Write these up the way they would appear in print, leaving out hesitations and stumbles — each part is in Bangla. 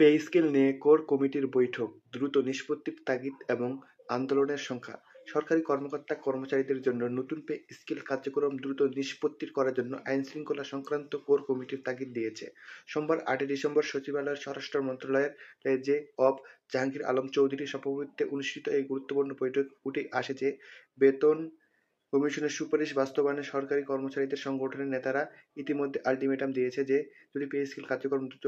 পে স্কেল নিয়ে কোর কমিটির বৈঠক, দ্রুত নিষ্পত্তির তাগিদ এবং আন্দোলনের সংখ্যা। সরকারি কর্মকর্তা-কর্মচারীদের জন্য নতুন পে স্কেল কার্যক্রম দ্রুত নিষ্পত্তি করার জন্য আইনশৃঙ্খলা সংক্রান্ত কোর কমিটির তাগিদ দিয়েছে। সোমবার ৮ই ডিসেম্বর সচিবালয়ের স্বরাষ্ট্র মন্ত্রণালয়ের জে অব জাহাঙ্গীর আলম চৌধুরীর সভাপতিত্বে অনুষ্ঠিত এই গুরুত্বপূর্ণ বৈঠকে উঠে আসে যে বেতন কমিশনের সুপারিশ বাস্তবায়নে সরকারি কর্মচারীদের সংগঠনের নেতারা ইতিমধ্যে আলটিমেটাম দিয়েছে যে যদি পে স্কেল কার্যক্রম দ্রুত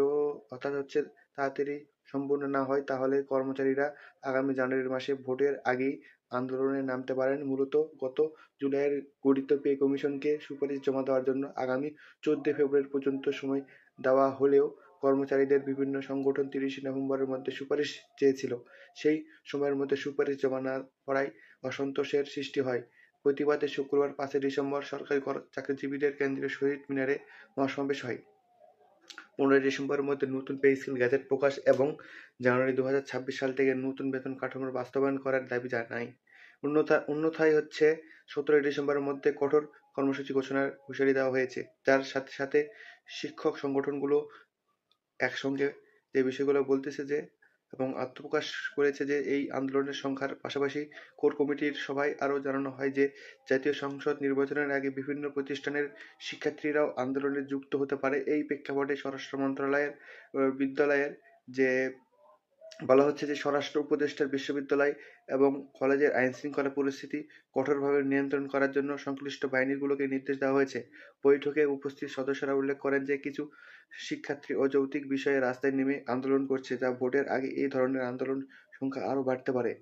তাড়াতাড়ি সম্পূর্ণ না হয় তাহলে কর্মচারীরা আগামী জানুয়ারি মাসে ভোটের আগেই আন্দোলনে নামতে পারেন। মূলত গত জুলাইয়ের গঠিত পে কমিশনকে সুপারিশ জমা দেওয়ার জন্য আগামী 14 ফেব্রুয়ারি পর্যন্ত সময় দেওয়া হলেও কর্মচারীদের বিভিন্ন সংগঠন 30 নভেম্বরের মধ্যে সুপারিশ চেয়েছিল। সেই সময়ের মধ্যে সুপারিশ জমা না পড়ায় অসন্তোষের সৃষ্টি হয়। প্রতিবাদে শুক্রবার 5 ডিসেম্বর সরকারি চাকরিজীবীদের কেন্দ্রীয় শহীদ মিনারে মহাসমাবেশ হয়। 15 ডিসেম্বরের মধ্যে নতুন পে স্কেল গেজেট প্রকাশ এবং জানুয়ারি 2026 সাল থেকে নতুন বেতন কাঠামোর বাস্তবায়ন করার দাবি জানায়। অন্যথায় 17 ডিসেম্বরের মধ্যে কঠোর কর্মসূচি ঘোষণার হুঁশিয়ারি দেওয়া হয়েছে, যার সাথে সাথে শিক্ষক সংগঠনগুলো একসঙ্গে যে বিষয়গুলো বলতেছে যে এবং আত্মপ্রকাশ করেছে যে এই আন্দোলনের সংখ্যার পাশাপাশি কোর কমিটির সভায় আরও জানানো হয় যে জাতীয় সংসদ নির্বাচনের আগে বিভিন্ন প্রতিষ্ঠানের শিক্ষার্থীরাও আন্দোলনে যুক্ত হতে পারে। এই প্রেক্ষাপটে স্বরাষ্ট্র মন্ত্রণালয়ের বিদ্যালয়ের যে বলা হচ্ছে যে স্বরাষ্ট্র উপদেষ্টার বিশ্ববিদ্যালয় এবং কলেজের আইনশৃঙ্খলা পরিস্থিতি কঠোরভাবে নিয়ন্ত্রণ করার জন্য সংশ্লিষ্ট বাহিনীগুলোকে নির্দেশ দেওয়া হয়েছে। বৈঠকে উপস্থিত সদস্যরা উল্লেখ করেন যে কিছু শিক্ষার্থী অযৌক্তিক বিষয়ে রাস্তায় নেমে আন্দোলন করছে, যা ভোটের আগে এই ধরনের আন্দোলন সংখ্যা আরও বাড়তে পারে।